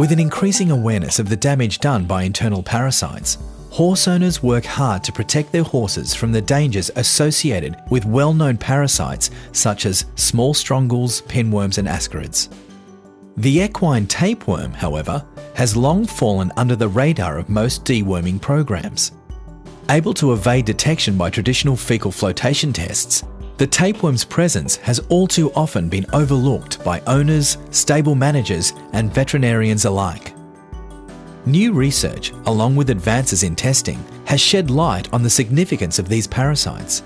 With an increasing awareness of the damage done by internal parasites, horse owners work hard to protect their horses from the dangers associated with well-known parasites such as small strongles, pinworms and ascarids. The equine tapeworm, however, has long fallen under the radar of most deworming programs. Able to evade detection by traditional fecal flotation tests, the tapeworm's presence has all too often been overlooked by owners, stable managers and veterinarians alike. New research, along with advances in testing, has shed light on the significance of these parasites.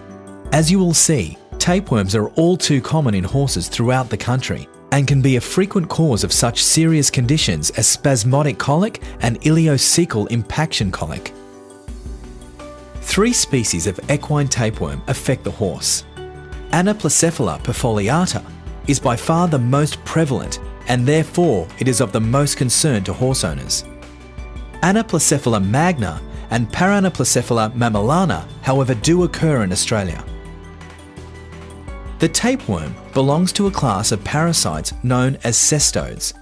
As you will see, tapeworms are all too common in horses throughout the country and can be a frequent cause of such serious conditions as spasmodic colic and ileocecal impaction colic. 3 species of equine tapeworm affect the horse. Anaplocephala perfoliata is by far the most prevalent, and therefore it is of the most concern to horse owners. Anaplocephala magna and Paranaplocephala mammillana, however, do occur in Australia. The tapeworm belongs to a class of parasites known as cestodes,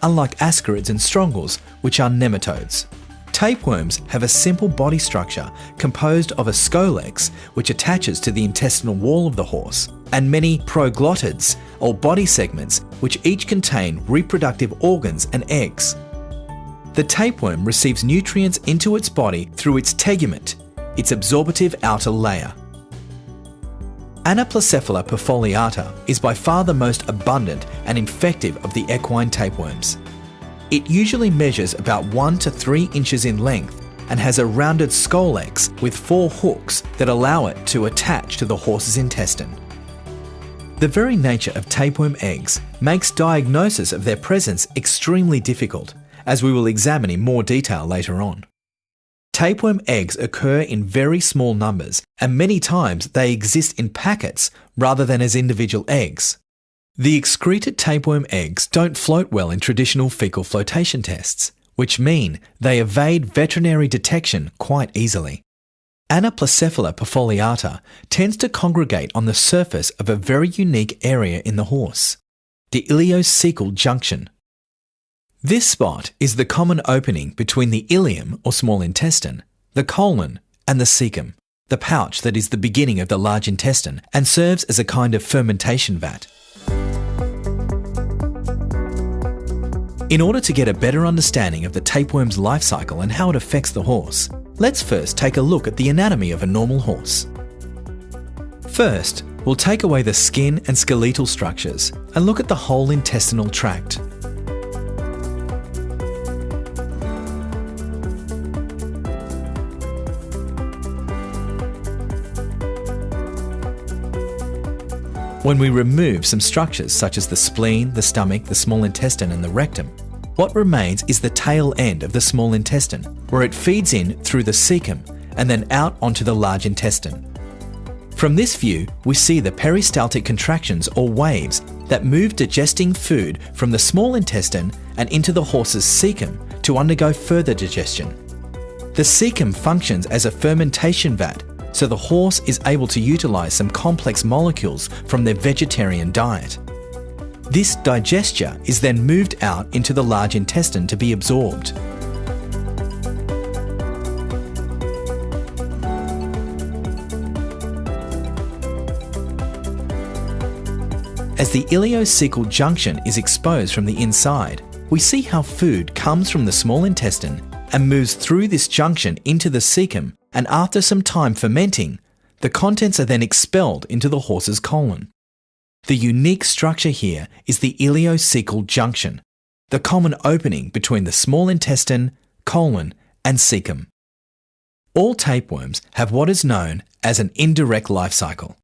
unlike ascarids and strongles, which are nematodes. Tapeworms have a simple body structure composed of a scolex, which attaches to the intestinal wall of the horse, and many proglottids, or body segments, which each contain reproductive organs and eggs. The tapeworm receives nutrients into its body through its tegument, its absorptive outer layer. Anaplocephala perfoliata is by far the most abundant and infective of the equine tapeworms. It usually measures about 1 to 3 inches in length and has a rounded scolex with 4 hooks that allow it to attach to the horse's intestine. The very nature of tapeworm eggs makes diagnosis of their presence extremely difficult, as we will examine in more detail later on. Tapeworm eggs occur in very small numbers, and many times they exist in packets rather than as individual eggs. The excreted tapeworm eggs don't float well in traditional fecal flotation tests, which mean they evade veterinary detection quite easily. Anaplocephala perfoliata tends to congregate on the surface of a very unique area in the horse, the ileocecal junction. This spot is the common opening between the ileum or small intestine, the colon and the cecum, the pouch that is the beginning of the large intestine and serves as a kind of fermentation vat. In order to get a better understanding of the tapeworm's life cycle and how it affects the horse, let's first take a look at the anatomy of a normal horse. First, we'll take away the skin and skeletal structures and look at the whole intestinal tract. When we remove some structures such as the spleen, the stomach, the small intestine and the rectum, what remains is the tail end of the small intestine, where it feeds in through the cecum and then out onto the large intestine. From this view, we see the peristaltic contractions or waves that move digesting food from the small intestine and into the horse's cecum to undergo further digestion. The cecum functions as a fermentation vat, so the horse is able to utilize some complex molecules from their vegetarian diet. This digestia is then moved out into the large intestine to be absorbed. As the ileocecal junction is exposed from the inside, we see how food comes from the small intestine and moves through this junction into the cecum, and after some time fermenting, the contents are then expelled into the horse's colon. The unique structure here is the ileocecal junction, the common opening between the small intestine, colon, and cecum. All tapeworms have what is known as an indirect life cycle.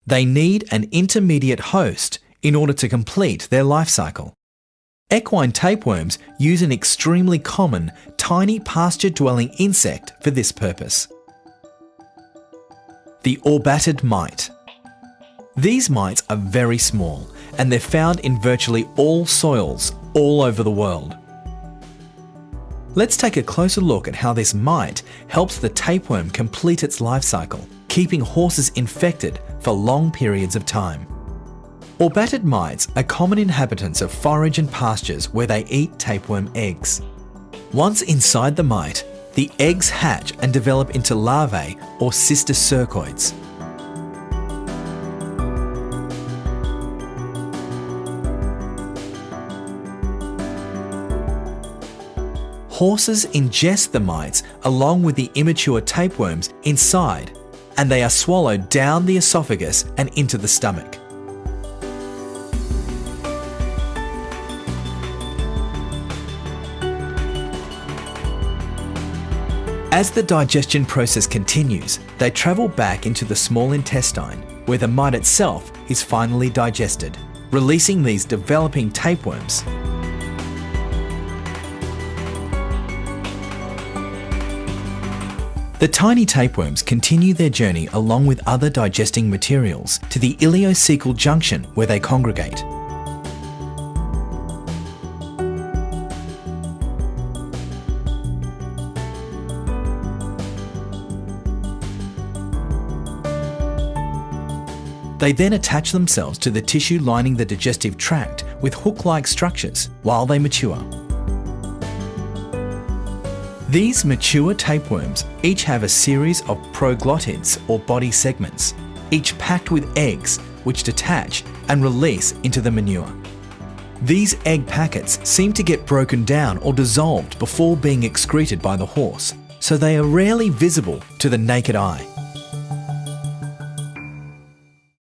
They need an intermediate host in order to complete their life cycle. Equine tapeworms use an extremely common, tiny pasture-dwelling insect for this purpose. The orbatid mite. These mites are very small, and they're found in virtually all soils all over the world. Let's take a closer look at how this mite helps the tapeworm complete its life cycle, keeping horses infected for long periods of time. Orbatid mites are common inhabitants of forage and pastures where they eat tapeworm eggs. Once inside the mite, the eggs hatch and develop into larvae or sister cercoids. Horses ingest the mites along with the immature tapeworms inside, and they are swallowed down the esophagus and into the stomach. As the digestion process continues, they travel back into the small intestine, where the mite itself is finally digested, releasing these developing tapeworms. The tiny tapeworms continue their journey along with other digesting materials to the ileocecal junction where they congregate. They then attach themselves to the tissue lining the digestive tract with hook-like structures while they mature. These mature tapeworms each have a series of proglottids or body segments, each packed with eggs which detach and release into the manure. These egg packets seem to get broken down or dissolved before being excreted by the horse, so they are rarely visible to the naked eye.